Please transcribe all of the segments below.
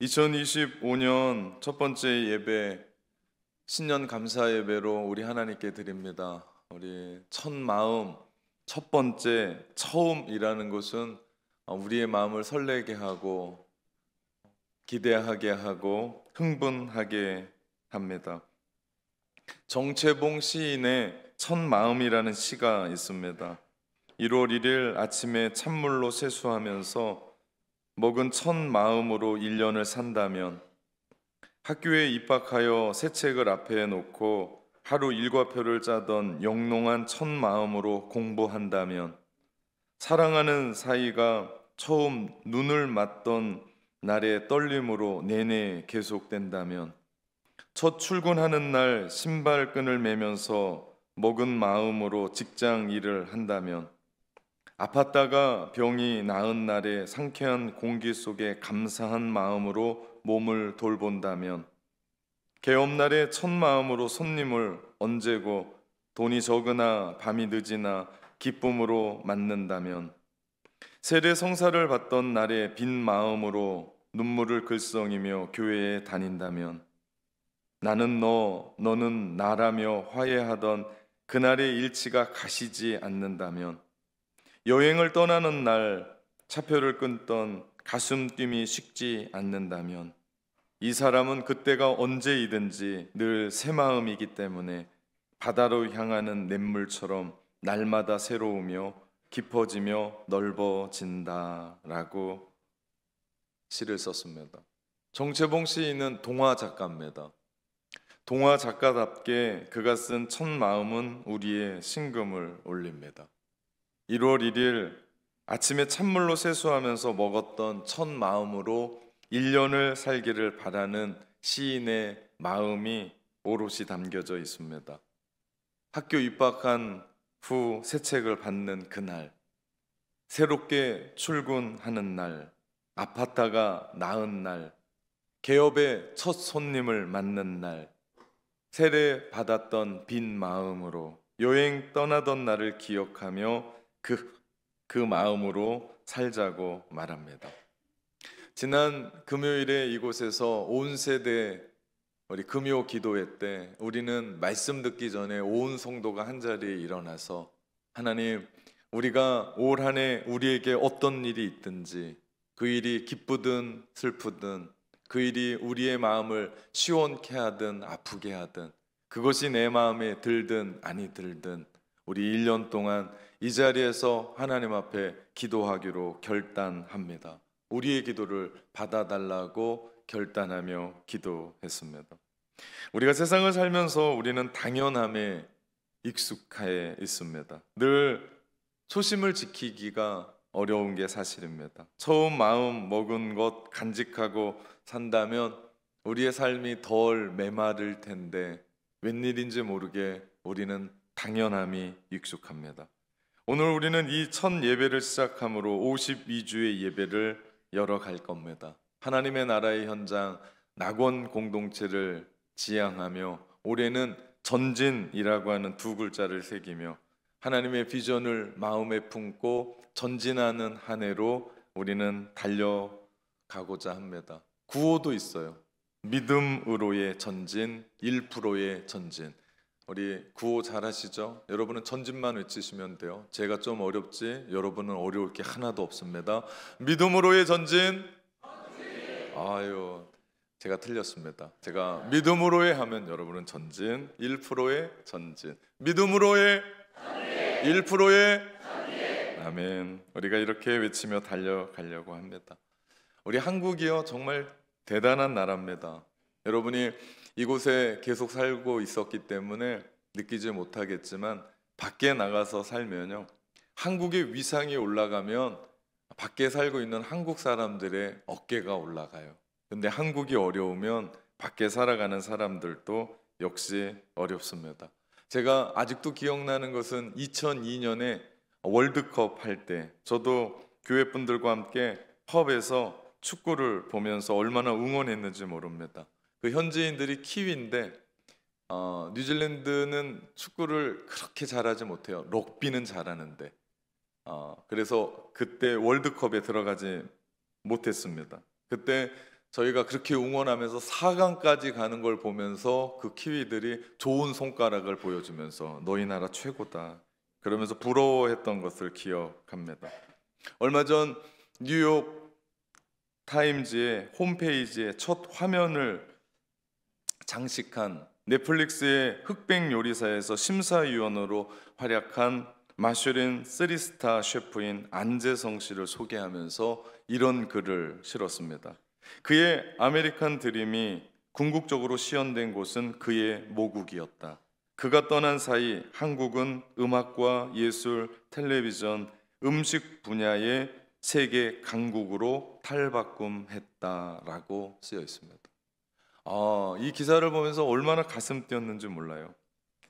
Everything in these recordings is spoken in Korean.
2025년 첫 번째 예배, 신년 감사 예배로 우리 하나님께 드립니다. 우리 첫 마음, 첫 번째, 처음이라는 것은 우리의 마음을 설레게 하고 기대하게 하고 흥분하게 합니다. 정채봉 시인의 첫 마음이라는 시가 있습니다. 1월 1일 아침에 찬물로 세수하면서 먹은 첫 마음으로 1년을 산다면, 학교에 입학하여 새 책을 앞에 놓고 하루 일과표를 짜던 영롱한 첫 마음으로 공부한다면, 사랑하는 사이가 처음 눈을 맞던 날의 떨림으로 내내 계속된다면, 첫 출근하는 날 신발끈을 매면서 먹은 마음으로 직장 일을 한다면, 아팠다가 병이 나은 날에 상쾌한 공기 속에 감사한 마음으로 몸을 돌본다면, 개업날에 첫 마음으로 손님을 언제고 돈이 적으나 밤이 늦으나 기쁨으로 맞는다면, 세례 성사를 받던 날에 빈 마음으로 눈물을 글썽이며 교회에 다닌다면, 나는 너는 나라며 화해하던 그날의 일치가 가시지 않는다면, 여행을 떠나는 날 차표를 끊던 가슴 뛰이 식지 않는다면, 이 사람은 그때가 언제이든지 늘 새 마음이기 때문에 바다로 향하는 냇물처럼 날마다 새로우며 깊어지며 넓어진다라고 시를 썼습니다. 정채봉 시인은 동화 작가입니다. 동화 작가답게 그가 쓴 첫 마음은 우리의 심금을 울립니다. 1월 1일 아침에 찬물로 세수하면서 먹었던 첫 마음으로 1년을 살기를 바라는 시인의 마음이 오롯이 담겨져 있습니다. 학교 입학한 후 새 책을 받는 그날, 새롭게 출근하는 날, 아팠다가 나은 날, 개업의 첫 손님을 맞는 날, 세례 받았던 빈 마음으로 여행 떠나던 날을 기억하며 그 마음으로 살자고 말합니다. 지난 금요일에 이곳에서 온 세대 우리 금요 기도회 때 우리는 말씀 듣기 전에 온 성도가 한자리에 일어나서, 하나님, 우리가 올 한 해 우리에게 어떤 일이 있든지, 그 일이 기쁘든 슬프든, 그 일이 우리의 마음을 시원케 하든 아프게 하든, 그것이 내 마음에 들든 아니 들든, 우리 1년 동안 이 자리에서 하나님 앞에 기도하기로 결단합니다. 우리의 기도를 받아달라고 결단하며 기도했습니다. 우리가 세상을 살면서 우리는 당연함에 익숙해 있습니다. 늘 초심을 지키기가 어려운 게 사실입니다. 처음 마음 먹은 것 간직하고 산다면 우리의 삶이 덜 메마를 텐데, 웬일인지 모르게 우리는 당연함이 익숙합니다. 오늘 우리는 이 첫 예배를 시작함으로 52주의 예배를 열어갈 겁니다. 하나님의 나라의 현장 낙원 공동체를 지향하며, 올해는 전진이라고 하는 두 글자를 새기며 하나님의 비전을 마음에 품고 전진하는 한 해로 우리는 달려가고자 합니다. 구호도 있어요. 믿음으로의 전진, 1%의 전진. 우리 구호 잘 하시죠? 여러분은 전진만 외치시면 돼요. 제가 좀 어렵지 여러분은 어려울 게 하나도 없습니다. 믿음으로의 전진. 아유, 제가 틀렸습니다. 제가 믿음으로의 하면 여러분은 전진, 1%의 전진. 믿음으로의 1%의 아멘. 우리가 이렇게 외치며 달려가려고 합니다. 우리 한국이요, 정말 대단한 나라입니다. 여러분이 이곳에 계속 살고 있었기 때문에 느끼지 못하겠지만, 밖에 나가서 살면요, 한국의 위상이 올라가면 밖에 살고 있는 한국 사람들의 어깨가 올라가요. 근데 한국이 어려우면 밖에 살아가는 사람들도 역시 어렵습니다. 제가 아직도 기억나는 것은 2002년에 월드컵 할 때 저도 교회 분들과 함께 펍에서 축구를 보면서 얼마나 응원했는지 모릅니다. 그 현지인들이 키위인데 뉴질랜드는 축구를 그렇게 잘하지 못해요. 럭비는 잘하는데 그래서 그때 월드컵에 들어가지 못했습니다. 그때 저희가 그렇게 응원하면서 4강까지 가는 걸 보면서 그 키위들이 좋은 손가락을 보여주면서 너희 나라 최고다 그러면서 부러워했던 것을 기억합니다. 얼마 전 뉴욕 타임즈의 홈페이지에 첫 화면을 장식한 넷플릭스의 흑백 요리사에서 심사위원으로 활약한 마쉐린 3스타 셰프인 안재성 씨를 소개하면서 이런 글을 실었습니다. 그의 아메리칸 드림이 궁극적으로 시연된 곳은 그의 모국이었다. 그가 떠난 사이 한국은 음악과 예술, 텔레비전, 음식 분야의 세계 강국으로 탈바꿈했다라고 쓰여 있습니다. 이 기사를 보면서 얼마나 가슴 뛰었는지 몰라요.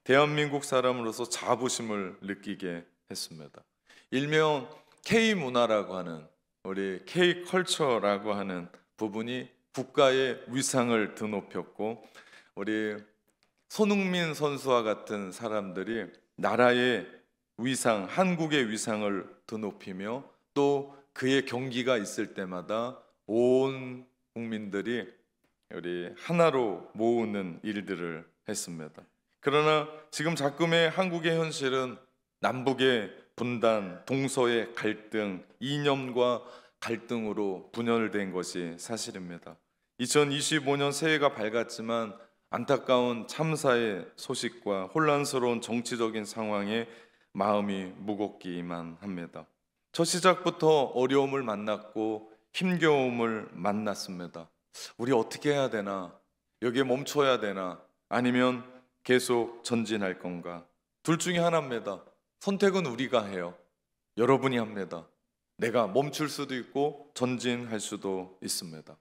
대한민국 사람으로서 자부심을 느끼게 했습니다. 일명 K문화라고 하는 우리 K컬처라고 하는 부분이 국가의 위상을 드높였고 우리 손흥민 선수와 같은 사람들이 나라의 위상, 한국의 위상을 드높이며 또 그의 경기가 있을 때마다 온 국민들이 우리 하나로 모으는 일들을 했습니다. 그러나 지금 작금의 한국의 현실은 남북의 분단, 동서의 갈등, 이념과 갈등으로 분열된 것이 사실입니다. 2025년 새해가 밝았지만 안타까운 참사의 소식과 혼란스러운 정치적인 상황에 마음이 무겁기만 합니다. 첫 시작부터 어려움을 만났고 힘겨움을 만났습니다. 우리 어떻게 해야 되나? 여기에 멈춰야 되나? 아니면 계속 전진할 건가? 둘 중에 하나입니다. 선택은 우리가 해요. 여러분이 합니다. 내가 멈출 수도 있고 전진할 수도 있습니다.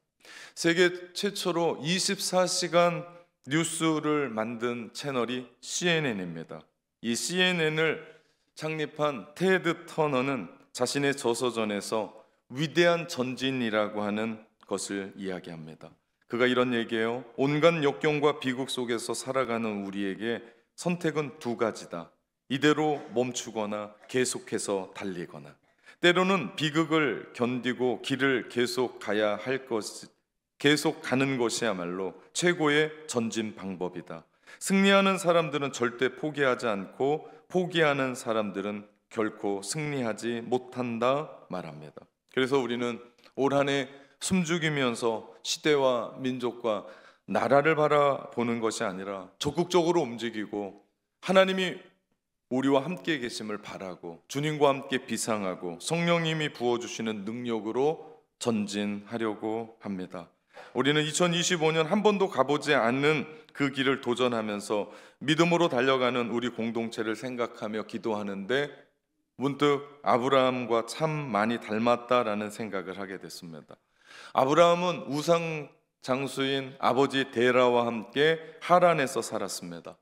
세계 최초로 24시간 뉴스를 만든 채널이 CNN입니다. 이 CNN을 창립한 테드 터너는 자신의 저서전에서 위대한 전진이라고 하는 것을 이야기합니다. 그가 이런 얘기예요. 온갖 역경과 비극 속에서 살아가는 우리에게 선택은 두 가지다. 이대로 멈추거나 계속해서 달리거나. 때로는 비극을 견디고 길을 계속 가야 할 것, 계속 가는 것이야말로 최고의 전진 방법이다. 승리하는 사람들은 절대 포기하지 않고 포기하는 사람들은 결코 승리하지 못한다 말합니다. 그래서 우리는 올 한 해 숨죽이면서 시대와 민족과 나라를 바라보는 것이 아니라 적극적으로 움직이고 하나님이 우리와 함께 계심을 바라고 주님과 함께 비상하고 성령님이 부어주시는 능력으로 전진하려고 합니다. 우리는 2025년 한 번도 가보지 않는 그 길을 도전하면서 믿음으로 달려가는 우리 공동체를 생각하며 기도하는데 문득 아브라함과 참 많이 닮았다라는 생각을 하게 됐습니다. 아브라함은 우상 장수인 아버지 데라와 함께 하란에서 살았습니다.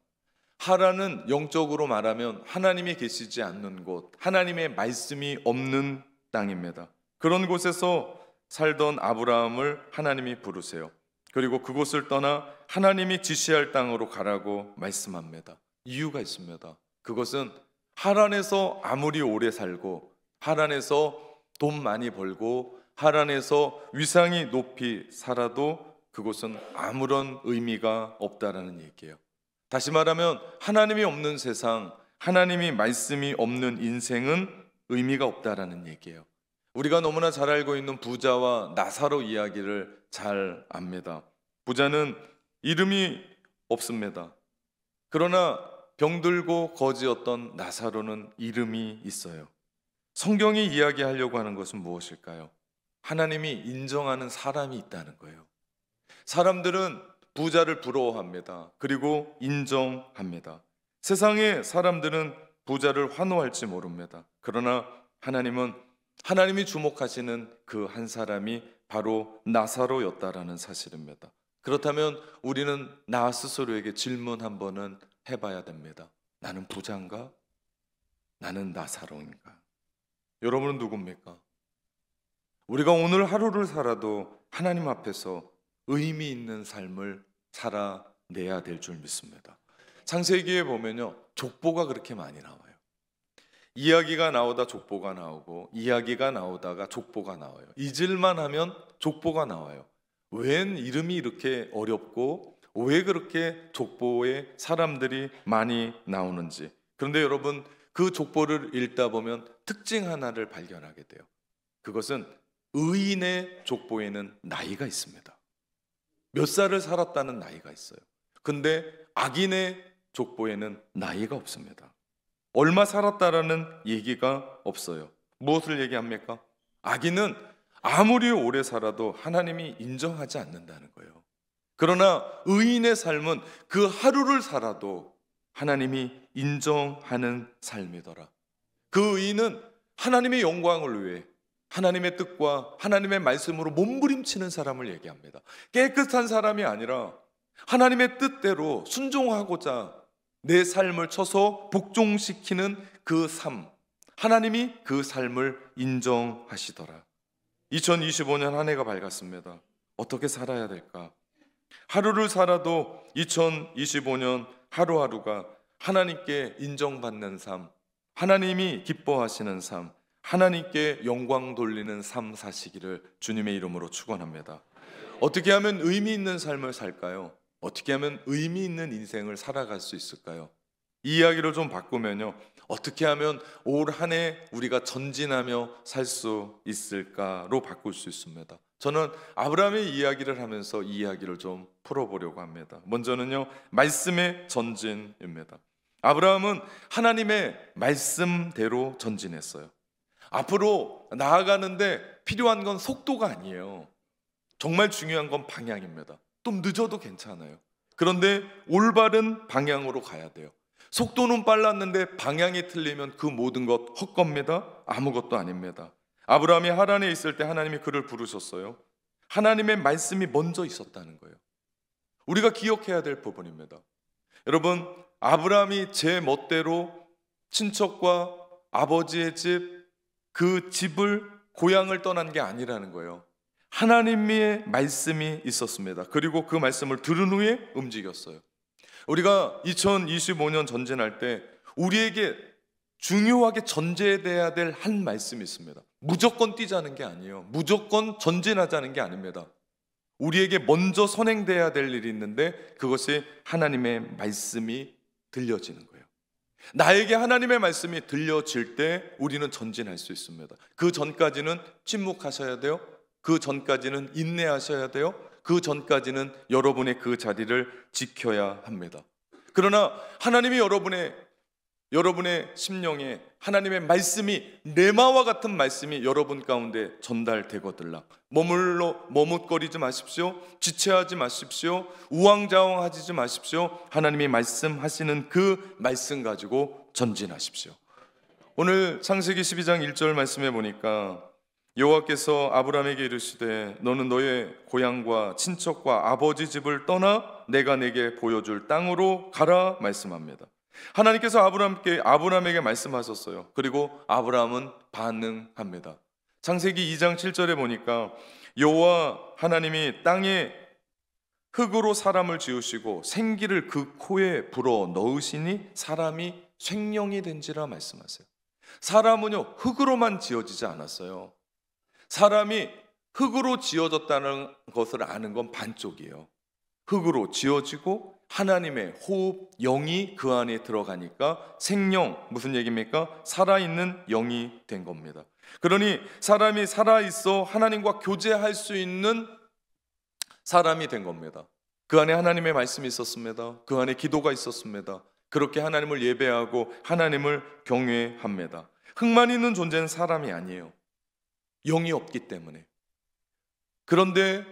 하란은 영적으로 말하면 하나님이 계시지 않는 곳, 하나님의 말씀이 없는 땅입니다. 그런 곳에서 살던 아브라함을 하나님이 부르세요. 그리고 그곳을 떠나 하나님이 지시할 땅으로 가라고 말씀합니다. 이유가 있습니다. 그것은 하란에서 아무리 오래 살고 하란에서 돈 많이 벌고 하란에서 위상이 높이 살아도 그곳은 아무런 의미가 없다라는 얘기예요. 다시 말하면 하나님이 없는 세상, 하나님이 말씀이 없는 인생은 의미가 없다라는 얘기예요. 우리가 너무나 잘 알고 있는 부자와 나사로 이야기를 잘 압니다. 부자는 이름이 없습니다. 그러나 병들고 거지였던 나사로는 이름이 있어요. 성경이 이야기하려고 하는 것은 무엇일까요? 하나님이 인정하는 사람이 있다는 거예요. 사람들은 부자를 부러워합니다. 그리고 인정합니다. 세상의 사람들은 부자를 환호할지 모릅니다. 그러나 하나님은 하나님이 주목하시는 그 한 사람이 바로 나사로였다라는 사실입니다. 그렇다면 우리는 나 스스로에게 질문 한 번은 해봐야 됩니다. 나는 부자인가? 나는 나사로인가? 여러분은 누굽니까? 우리가 오늘 하루를 살아도 하나님 앞에서 의미 있는 삶을 살아내야 될 줄 믿습니다. 창세기에 보면요, 족보가 그렇게 많이 나와요. 이야기가 나오다 족보가 나오고 이야기가 나오다가 족보가 나와요. 잊을만 하면 족보가 나와요. 웬 이름이 이렇게 어렵고 왜 그렇게 족보에 사람들이 많이 나오는지. 그런데 여러분, 그 족보를 읽다 보면 특징 하나를 발견하게 돼요. 그것은 의인의 족보에는 나이가 있습니다. 몇 살을 살았다는 나이가 있어요. 근데 악인의 족보에는 나이가 없습니다. 얼마 살았다라는 얘기가 없어요. 무엇을 얘기합니까? 악인은 아무리 오래 살아도 하나님이 인정하지 않는다는 거예요. 그러나 의인의 삶은 그 하루를 살아도 하나님이 인정하는 삶이더라. 그 의인은 하나님의 영광을 위해 하나님의 뜻과 하나님의 말씀으로 몸부림치는 사람을 얘기합니다. 깨끗한 사람이 아니라 하나님의 뜻대로 순종하고자 내 삶을 쳐서 복종시키는 그 삶, 하나님이 그 삶을 인정하시더라. 2025년 한 해가 밝았습니다. 어떻게 살아야 될까? 하루를 살아도 2025년 하루하루가 하나님께 인정받는 삶, 하나님이 기뻐하시는 삶, 하나님께 영광 돌리는 삶 사시기를 주님의 이름으로 축원합니다. 어떻게 하면 의미 있는 삶을 살까요? 어떻게 하면 의미 있는 인생을 살아갈 수 있을까요? 이 이야기를 좀 바꾸면요, 어떻게 하면 올 한 해 우리가 전진하며 살 수 있을까로 바꿀 수 있습니다. 저는 아브라함의 이야기를 하면서 이 이야기를 좀 풀어보려고 합니다. 먼저는요, 말씀의 전진입니다. 아브라함은 하나님의 말씀대로 전진했어요. 앞으로 나아가는데 필요한 건 속도가 아니에요. 정말 중요한 건 방향입니다. 좀 늦어도 괜찮아요. 그런데 올바른 방향으로 가야 돼요. 속도는 빨랐는데 방향이 틀리면 그 모든 것 헛겁니다. 아무것도 아닙니다. 아브라함이 하란에 있을 때 하나님이 그를 부르셨어요. 하나님의 말씀이 먼저 있었다는 거예요. 우리가 기억해야 될 부분입니다. 여러분, 아브라함이 제 멋대로 친척과 아버지의 집, 그 집을, 고향을 떠난 게 아니라는 거예요. 하나님의 말씀이 있었습니다. 그리고 그 말씀을 들은 후에 움직였어요. 우리가 2025년 전진할 때 우리에게 중요하게 전제돼야 될 한 말씀이 있습니다. 무조건 뛰자는 게 아니에요. 무조건 전진하자는 게 아닙니다. 우리에게 먼저 선행돼야 될 일이 있는데 그것이 하나님의 말씀이 들려지는 거예요. 나에게 하나님의 말씀이 들려질 때 우리는 전진할 수 있습니다. 그 전까지는 침묵하셔야 돼요. 그 전까지는 인내하셔야 돼요. 그 전까지는 여러분의 그 자리를 지켜야 합니다. 그러나 하나님이 여러분의 심령에 하나님의 말씀이, 레마와 같은 말씀이 여러분 가운데 전달되거들라. 머뭇거리지 마십시오. 지체하지 마십시오. 우왕좌왕하지 마십시오. 하나님이 말씀하시는 그 말씀 가지고 전진하십시오. 오늘 창세기 12장 1절 말씀해 보니까 여호와께서 아브라함에게 이르시되 너는 너의 고향과 친척과 아버지 집을 떠나 내가 내게 보여줄 땅으로 가라 말씀합니다. 하나님께서 아브라함에게 말씀하셨어요. 그리고 아브라함은 반응합니다. 창세기 2장 7절에 보니까 여호와 하나님이 땅에 흙으로 사람을 지으시고 생기를 그 코에 불어 넣으시니 사람이 생명이 된지라 말씀하세요. 사람은요, 흙으로만 지어지지 않았어요. 사람이 흙으로 지어졌다는 것을 아는 건 반쪽이에요. 흙으로 지어지고 하나님의 호흡, 영이 그 안에 들어가니까 생명, 무슨 얘기입니까? 살아있는 영이 된 겁니다. 그러니 사람이 살아있어 하나님과 교제할 수 있는 사람이 된 겁니다. 그 안에 하나님의 말씀이 있었습니다. 그 안에 기도가 있었습니다. 그렇게 하나님을 예배하고 하나님을 경외합니다. 흙만 있는 존재는 사람이 아니에요. 영이 없기 때문에. 그런데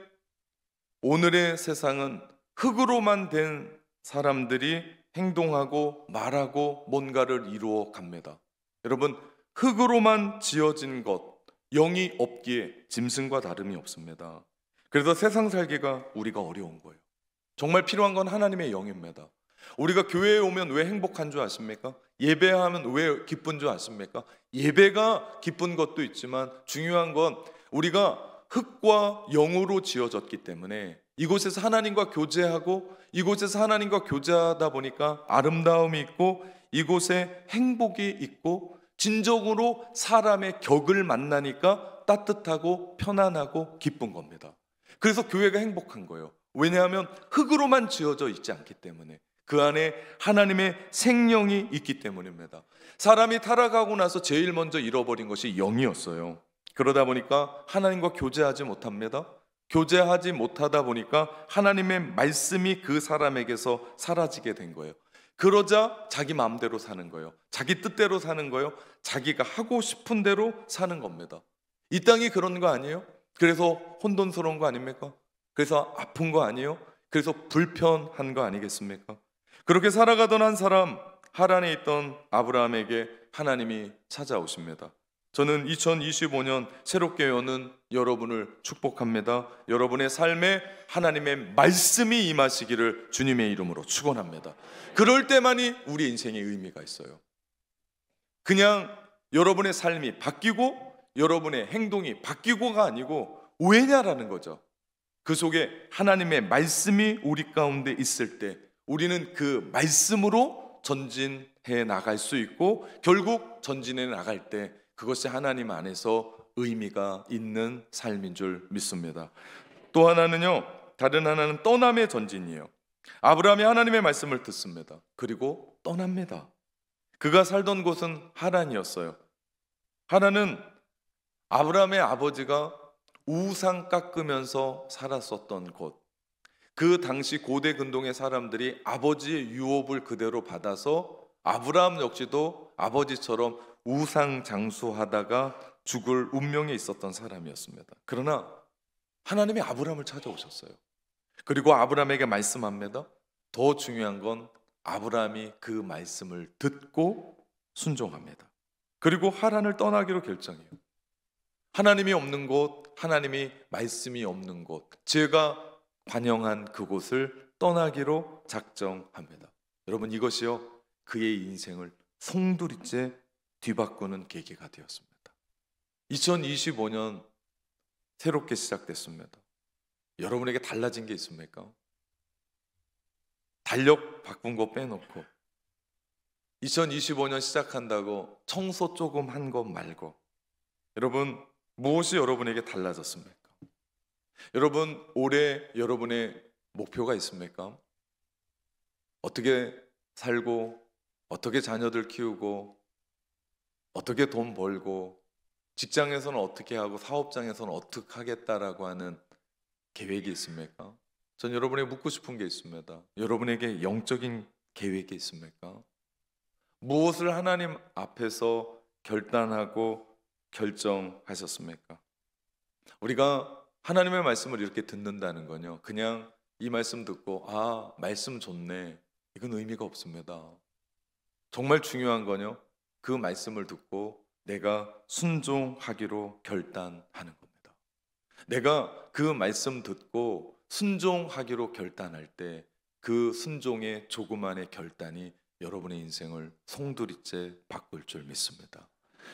오늘의 세상은 흙으로만 된 사람들이 행동하고 말하고 뭔가를 이루어 갑니다. 여러분, 흙으로만 지어진 것, 영이 없기에 짐승과 다름이 없습니다. 그래서 세상 살기가 우리가 어려운 거예요. 정말 필요한 건 하나님의 영입니다. 우리가 교회에 오면 왜 행복한 줄 아십니까? 예배하면 왜 기쁜 줄 아십니까? 예배가 기쁜 것도 있지만 중요한 건 우리가 흙과 영으로 지어졌기 때문에 이곳에서 하나님과 교제하고 이곳에서 하나님과 교제하다 보니까 아름다움이 있고 이곳에 행복이 있고 진정으로 사람의 격을 만나니까 따뜻하고 편안하고 기쁜 겁니다. 그래서 교회가 행복한 거예요. 왜냐하면 흙으로만 지어져 있지 않기 때문에, 그 안에 하나님의 생명이 있기 때문입니다. 사람이 타락하고 나서 제일 먼저 잃어버린 것이 영이었어요. 그러다 보니까 하나님과 교제하지 못합니다. 교제하지 못하다 보니까 하나님의 말씀이 그 사람에게서 사라지게 된 거예요. 그러자 자기 마음대로 사는 거예요. 자기 뜻대로 사는 거예요. 자기가 하고 싶은 대로 사는 겁니다. 이 땅이 그런 거 아니에요? 그래서 혼돈스러운 거 아닙니까? 그래서 아픈 거 아니에요? 그래서 불편한 거 아니겠습니까? 그렇게 살아가던 한 사람, 하란에 있던 아브라함에게 하나님이 찾아오십니다. 저는 2025년 새롭게 여는 여러분을 축복합니다. 여러분의 삶에 하나님의 말씀이 임하시기를 주님의 이름으로 축원합니다. 그럴 때만이 우리 인생에 의미가 있어요. 그냥 여러분의 삶이 바뀌고 여러분의 행동이 바뀌고가 아니고 왜냐라는 거죠. 그 속에 하나님의 말씀이 우리 가운데 있을 때 우리는 그 말씀으로 전진해 나갈 수 있고, 결국 전진해 나갈 때 그것이 하나님 안에서 의미가 있는 삶인 줄 믿습니다. 또 하나는요, 다른 하나는 떠남의 전진이에요. 아브라함이 하나님의 말씀을 듣습니다. 그리고 떠납니다. 그가 살던 곳은 하란이었어요. 하란은 아브라함의 아버지가 우상 깎으면서 살았었던 곳. 그 당시 고대 근동의 사람들이 아버지의 유업을 그대로 받아서 아브라함 역시도 아버지처럼 우상 장수하다가 죽을 운명에 있었던 사람이었습니다. 그러나 하나님이 아브라함을 찾아오셨어요. 그리고 아브라함에게 말씀합니다. 더 중요한 건 아브라함이 그 말씀을 듣고 순종합니다. 그리고 하란을 떠나기로 결정해요. 하나님이 없는 곳, 하나님이 말씀이 없는 곳, 제가 관영한 그곳을 떠나기로 작정합니다. 여러분, 이것이요 그의 인생을 송두리째 뒤바꾸는 계기가 되었습니다. 2025년 새롭게 시작됐습니다. 여러분에게 달라진 게 있습니까? 달력 바꾼 거 빼놓고 2025년 시작한다고 청소 조금 한 것 말고, 여러분 무엇이 여러분에게 달라졌습니까? 여러분 올해 여러분의 목표가 있습니까? 어떻게 살고, 어떻게 자녀들 키우고, 어떻게 돈 벌고, 직장에서는 어떻게 하고, 사업장에서는 어떻게 하겠다라고 하는 계획이 있습니까? 전 여러분에게 묻고 싶은 게 있습니다. 여러분에게 영적인 계획이 있습니까? 무엇을 하나님 앞에서 결단하고 결정하셨습니까? 우리가 하나님의 말씀을 이렇게 듣는다는 건요, 그냥 이 말씀 듣고 아, 말씀 좋네, 이건 의미가 없습니다. 정말 중요한 건요, 그 말씀을 듣고 내가 순종하기로 결단하는 겁니다. 내가 그 말씀 듣고 순종하기로 결단할 때 그 순종의 조그만의 결단이 여러분의 인생을 송두리째 바꿀 줄 믿습니다.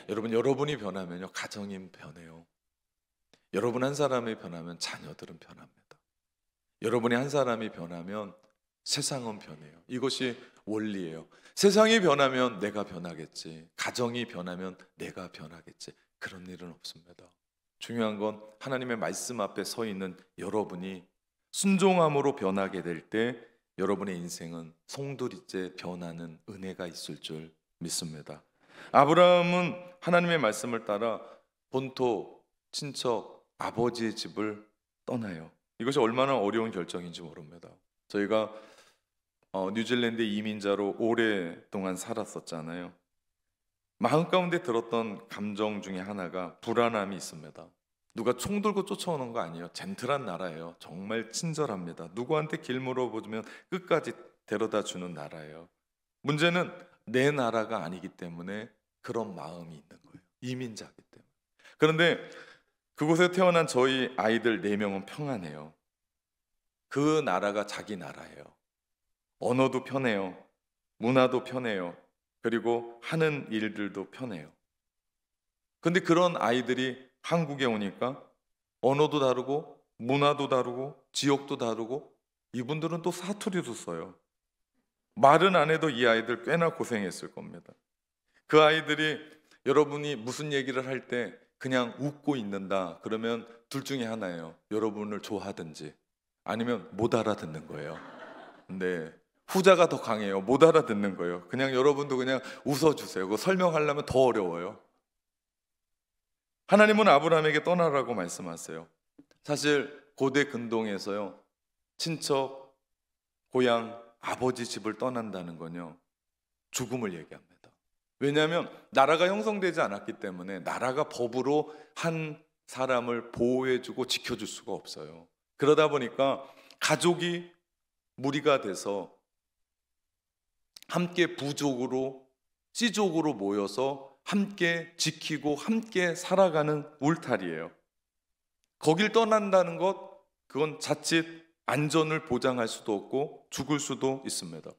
여러분, 여러분이 변하면요 가정이 변해요. 여러분 한 사람이 변하면 자녀들은 변합니다. 여러분이 한 사람이 변하면 세상은 변해요. 이것이 원리예요. 세상이 변하면 내가 변하겠지, 가정이 변하면 내가 변하겠지, 그런 일은 없습니다. 중요한 건 하나님의 말씀 앞에 서 있는 여러분이 순종함으로 변하게 될 때 여러분의 인생은 송두리째 변하는 은혜가 있을 줄 믿습니다. 아브라함은 하나님의 말씀을 따라 본토, 친척, 아버지의 집을 떠나요. 이것이 얼마나 어려운 결정인지 모릅니다. 저희가 뉴질랜드 이민자로 오랫동안 살았었잖아요. 마음 가운데 들었던 감정 중에 하나가 불안함이 있습니다. 누가 총 들고 쫓아오는 거 아니에요. 젠틀한 나라예요. 정말 친절합니다. 누구한테 길 물어보면 끝까지 데려다 주는 나라예요. 문제는 내 나라가 아니기 때문에 그런 마음이 있는 거예요. 이민자이기 때문에. 그런데 그곳에 태어난 저희 아이들 4명은 평안해요. 그 나라가 자기 나라예요. 언어도 편해요. 문화도 편해요. 그리고 하는 일들도 편해요. 근데 그런 아이들이 한국에 오니까 언어도 다르고 문화도 다르고 지역도 다르고, 이분들은 또 사투리도 써요. 말은 안 해도 이 아이들 꽤나 고생했을 겁니다. 그 아이들이 여러분이 무슨 얘기를 할 때 그냥 웃고 있는다. 그러면 둘 중에 하나예요. 여러분을 좋아하든지 아니면 못 알아듣는 거예요. 네, 후자가 더 강해요. 못 알아듣는 거예요. 그냥 여러분도 그냥 웃어주세요. 그거 설명하려면 더 어려워요. 하나님은 아브라함에게 떠나라고 말씀하세요. 사실 고대 근동에서요, 친척, 고향, 아버지 집을 떠난다는 건요, 죽음을 얘기합니다. 왜냐하면 나라가 형성되지 않았기 때문에 나라가 법으로 한 사람을 보호해주고 지켜줄 수가 없어요. 그러다 보니까 가족이 무리가 돼서 함께 부족으로, 씨족으로 모여서 함께 지키고 함께 살아가는 울타리예요. 거길 떠난다는 것, 그건 자칫 안전을 보장할 수도 없고 죽을 수도 있습니다.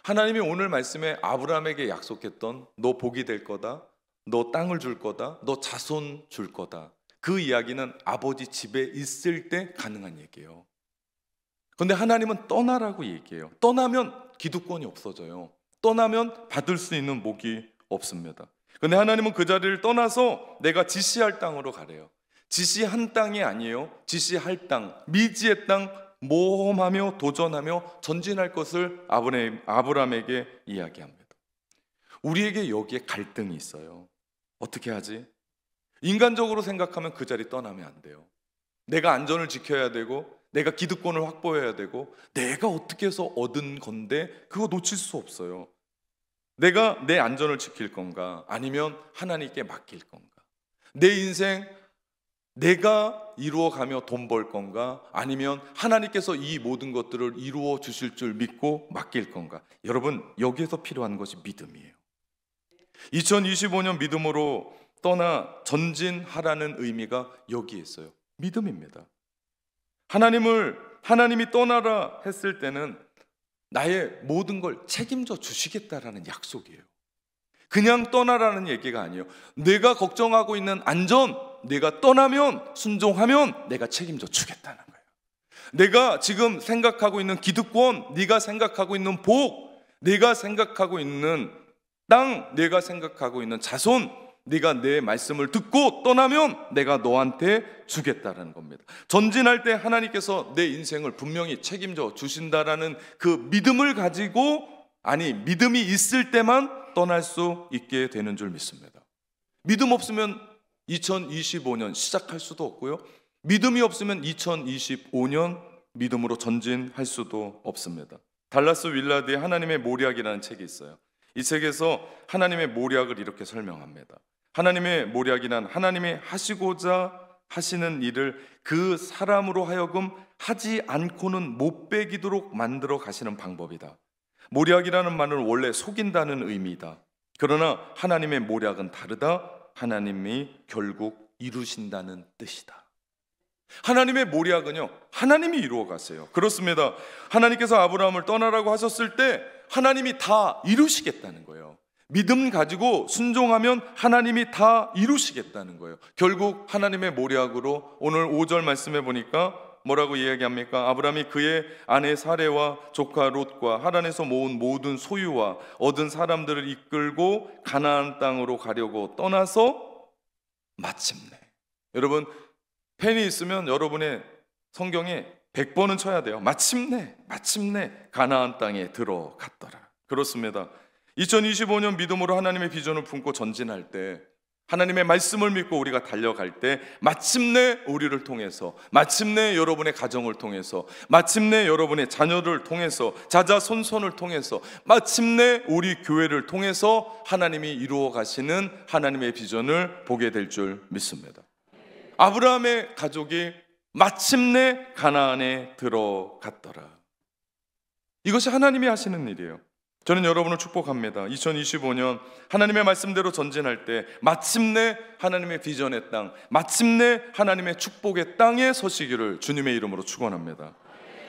하나님이 오늘 말씀에 아브라함에게 약속했던 너 복이 될 거다, 너 땅을 줄 거다, 너 자손 줄 거다, 그 이야기는 아버지 집에 있을 때 가능한 얘기예요. 그런데 하나님은 떠나라고 얘기해요. 떠나면 기득권이 없어져요. 떠나면 받을 수 있는 복이 없습니다. 그런데 하나님은 그 자리를 떠나서 내가 지시할 땅으로 가래요. 지시한 땅이 아니에요. 지시할 땅, 미지의 땅, 모험하며 도전하며 전진할 것을 아브라함에게 이야기합니다. 우리에게 여기에 갈등이 있어요. 어떻게 하지? 인간적으로 생각하면 그 자리 떠나면 안 돼요. 내가 안전을 지켜야 되고 내가 기득권을 확보해야 되고 내가 어떻게 해서 얻은 건데 그거 놓칠 수 없어요. 내가 내 안전을 지킬 건가 아니면 하나님께 맡길 건가, 내 인생 내가 이루어가며 돈 벌 건가 아니면 하나님께서 이 모든 것들을 이루어 주실 줄 믿고 맡길 건가. 여러분, 여기에서 필요한 것이 믿음이에요. 2025년 믿음으로 떠나 전진하라는 의미가 여기에 있어요. 믿음입니다. 하나님이 떠나라 했을 때는 나의 모든 걸 책임져 주시겠다라는 약속이에요. 그냥 떠나라는 얘기가 아니에요. 내가 걱정하고 있는 안전, 내가 떠나면, 순종하면 내가 책임져 주겠다는 거예요. 내가 지금 생각하고 있는 기득권, 네가 생각하고 있는 복, 네가 생각하고 있는 땅, 내가 생각하고 있는 자손, 네가 내 말씀을 듣고 떠나면 내가 너한테 주겠다는 겁니다. 전진할 때 하나님께서 내 인생을 분명히 책임져 주신다라는 그 믿음을 가지고, 아니 믿음이 있을 때만 떠날 수 있게 되는 줄 믿습니다. 믿음 없으면 2025년 시작할 수도 없고요, 믿음이 없으면 2025년 믿음으로 전진할 수도 없습니다. 달라스 윌라드의 하나님의 모략이라는 책이 있어요. 이 책에서 하나님의 모략을 이렇게 설명합니다. 하나님의 모략이란 하나님이 하시고자 하시는 일을 그 사람으로 하여금 하지 않고는 못 배기도록 만들어 가시는 방법이다. 모략이라는 말은 원래 속인다는 의미이다. 그러나 하나님의 모략은 다르다. 하나님이 결국 이루신다는 뜻이다. 하나님의 모략은요, 하나님이 이루어 가세요. 그렇습니다. 하나님께서 아브라함을 떠나라고 하셨을 때 하나님이 다 이루시겠다는 거예요. 믿음 가지고 순종하면 하나님이 다 이루시겠다는 거예요. 결국 하나님의 모략으로 오늘 5절 말씀해 보니까 뭐라고 이야기합니까? 아브라함이 그의 아내 사레와 조카 롯과 하란에서 모은 모든 소유와 얻은 사람들을 이끌고 가나안 땅으로 가려고 떠나서 마침내, 여러분 펜이 있으면 여러분의 성경에 100번은 쳐야 돼요. 마침내 가나안 땅에 들어갔더라. 그렇습니다. 2025년 믿음으로 하나님의 비전을 품고 전진할 때, 하나님의 말씀을 믿고 우리가 달려갈 때 마침내 우리를 통해서, 마침내 여러분의 가정을 통해서, 마침내 여러분의 자녀를 통해서, 자자손손을 통해서, 마침내 우리 교회를 통해서 하나님이 이루어 가시는 하나님의 비전을 보게 될 줄 믿습니다. 아브라함의 가족이 마침내 가나안에 들어갔더라. 이것이 하나님이 하시는 일이에요. 저는 여러분을 축복합니다. 2025년 하나님의 말씀대로 전진할 때 마침내 하나님의 비전의 땅, 마침내 하나님의 축복의 땅에 서시기를 주님의 이름으로 축원합니다.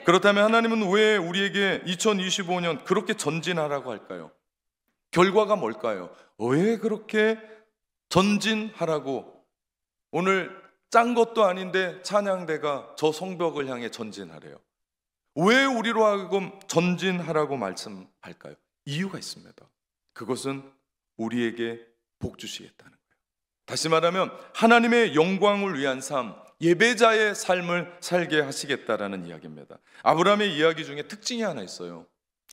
그렇다면 하나님은 왜 우리에게 2025년 그렇게 전진하라고 할까요? 결과가 뭘까요? 왜 그렇게 전진하라고, 오늘 짠 것도 아닌데 찬양대가 저 성벽을 향해 전진하래요. 왜 우리로 하여금 전진하라고 말씀할까요? 이유가 있습니다. 그것은 우리에게 복 주시겠다는 거예요. 다시 말하면 하나님의 영광을 위한 삶, 예배자의 삶을 살게 하시겠다라는 이야기입니다. 아브라함의 이야기 중에 특징이 하나 있어요.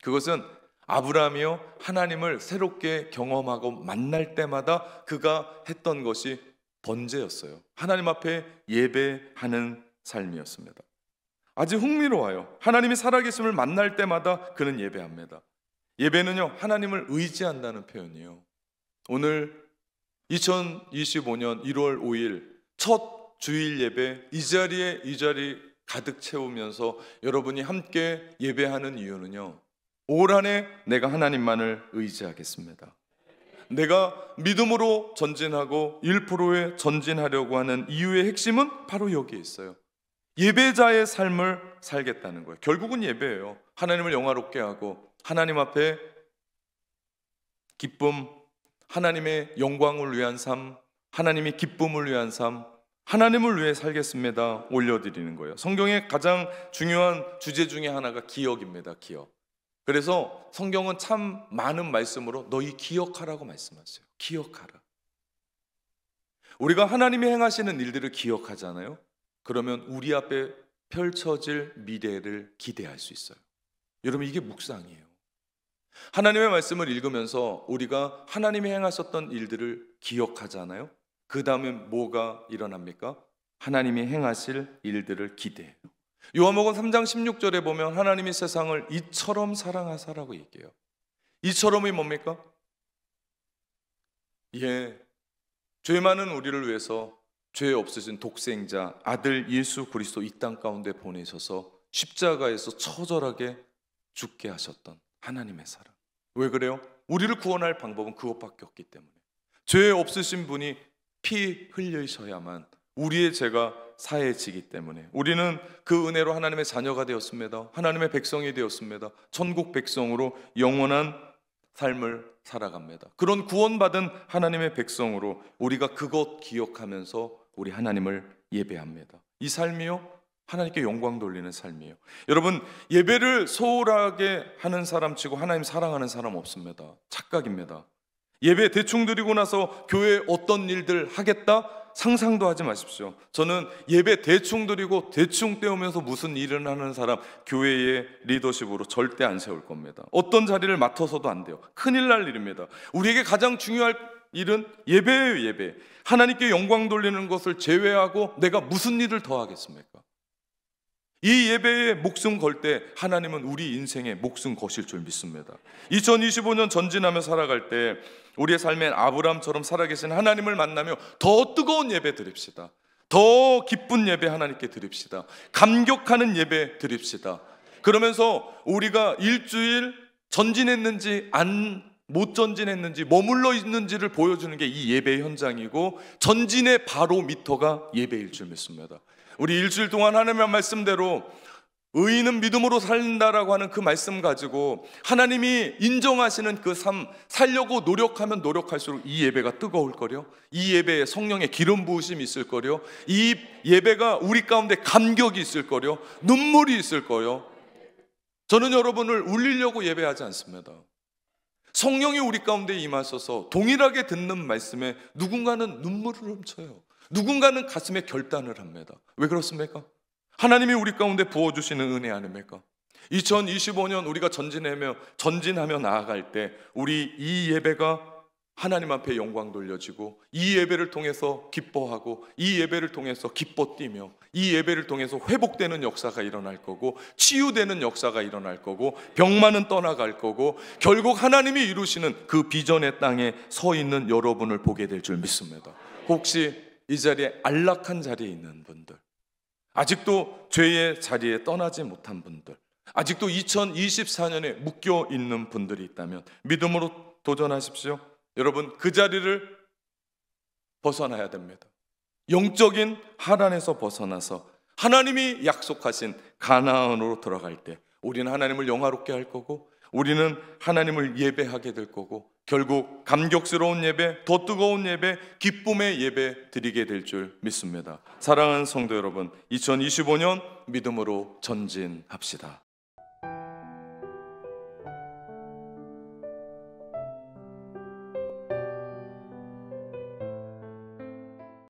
그것은 아브라함이요, 하나님을 새롭게 경험하고 만날 때마다 그가 했던 것이 번제였어요. 하나님 앞에 예배하는 삶이었습니다. 아주 흥미로워요. 하나님이 살아계심을 만날 때마다 그는 예배합니다. 예배는요, 하나님을 의지한다는 표현이에요. 오늘 2025년 1월 5일 첫 주일 예배, 이 자리 가득 채우면서 여러분이 함께 예배하는 이유는요, 올 한 해 내가 하나님만을 의지하겠습니다. 내가 믿음으로 전진하고 1%에 전진하려고 하는 이유의 핵심은 바로 여기에 있어요. 예배자의 삶을 살겠다는 거예요. 결국은 예배예요. 하나님을 영화롭게 하고 하나님 앞에 기쁨, 하나님의 영광을 위한 삶, 하나님의 기쁨을 위한 삶, 하나님을 위해 살겠습니다 올려드리는 거예요. 성경의 가장 중요한 주제 중에 하나가 기억입니다. 기억. 그래서 성경은 참 많은 말씀으로 너희 기억하라고 말씀하세요. 기억하라. 우리가 하나님이 행하시는 일들을 기억하잖아요. 그러면 우리 앞에 펼쳐질 미래를 기대할 수 있어요. 여러분, 이게 묵상이에요. 하나님의 말씀을 읽으면서 우리가 하나님이 행하셨던 일들을 기억하잖아요. 그 다음에 뭐가 일어납니까? 하나님이 행하실 일들을 기대해요. 요한복음 3장 16절에 보면 하나님이 세상을 이처럼 사랑하사라고 얘기해요. 이처럼이 뭡니까? 죄 많은 우리를 위해서 죄 없으신 독생자 아들 예수 그리스도 이 땅 가운데 보내셔서 십자가에서 처절하게 죽게 하셨던 하나님의 사랑. 왜 그래요? 우리를 구원할 방법은 그것밖에 없기 때문에. 죄 없으신 분이 피 흘리셔야만 우리의 죄가 사해지기 때문에 우리는 그 은혜로 하나님의 자녀가 되었습니다. 하나님의 백성이 되었습니다. 천국 백성으로 영원한 삶을 살아갑니다. 그런 구원받은 하나님의 백성으로 우리가 그것 기억하면서 우리 하나님을 예배합니다. 이 삶이요, 하나님께 영광 돌리는 삶이에요. 여러분, 예배를 소홀하게 하는 사람 치고 하나님 사랑하는 사람 없습니다. 착각입니다. 예배 대충 드리고 나서 교회에 어떤 일들 하겠다? 상상도 하지 마십시오. 저는 예배 대충 드리고 대충 때우면서 무슨 일을 하는 사람 교회의 리더십으로 절대 안 세울 겁니다. 어떤 자리를 맡아서도 안 돼요. 큰일 날 일입니다. 우리에게 가장 중요할 일은 예배예요. 예배. 하나님께 영광 돌리는 것을 제외하고 내가 무슨 일을 더 하겠습니까? 이 예배에 목숨 걸 때 하나님은 우리 인생에 목숨 거실 줄 믿습니다. 2025년 전진하며 살아갈 때 우리의 삶엔 아브라함처럼 살아계신 하나님을 만나며 더 뜨거운 예배 드립시다. 더 기쁜 예배 하나님께 드립시다. 감격하는 예배 드립시다. 그러면서 우리가 일주일 전진했는지 못 전진했는지 머물러 있는지를 보여주는 게 이 예배 현장이고, 전진의 바로미터가 예배일 줄 믿습니다. 우리 일주일 동안 하나님의 말씀대로 의인은 믿음으로 산다라고 하는 그 말씀 가지고 하나님이 인정하시는 그 삶 살려고 노력하면 노력할수록 이 예배가 뜨거울 거요. 이 예배에 성령의 기름 부으심이 있을 거요. 이 예배가 우리 가운데 감격이 있을 거요. 눈물이 있을 거요. 저는 여러분을 울리려고 예배하지 않습니다. 성령이 우리 가운데 임하셔서 동일하게 듣는 말씀에 누군가는 눈물을 훔쳐요. 누군가는 가슴에 결단을 합니다. 왜 그렇습니까? 하나님이 우리 가운데 부어주시는 은혜 아닙니까? 2025년 우리가 전진하며 나아갈 때 우리 이 예배가 하나님 앞에 영광 돌려지고, 이 예배를 통해서 기뻐하고, 이 예배를 통해서 기뻐 뛰며, 이 예배를 통해서 회복되는 역사가 일어날 거고, 치유되는 역사가 일어날 거고, 병만은 떠나갈 거고, 결국 하나님이 이루시는 그 비전의 땅에 서 있는 여러분을 보게 될 줄 믿습니다. 혹시 이 자리에 안락한 자리에 있는 분들, 아직도 죄의 자리에 떠나지 못한 분들, 아직도 2024년에 묶여 있는 분들이 있다면 믿음으로 도전하십시오. 여러분, 그 자리를 벗어나야 됩니다. 영적인 하란에서 벗어나서 하나님이 약속하신 가나안으로 들어갈 때 우리는 하나님을 영화롭게 할 거고, 우리는 하나님을 예배하게 될 거고, 결국 감격스러운 예배, 더 뜨거운 예배, 기쁨의 예배 드리게 될 줄 믿습니다. 사랑하는 성도 여러분, 2025년 믿음으로 전진합시다.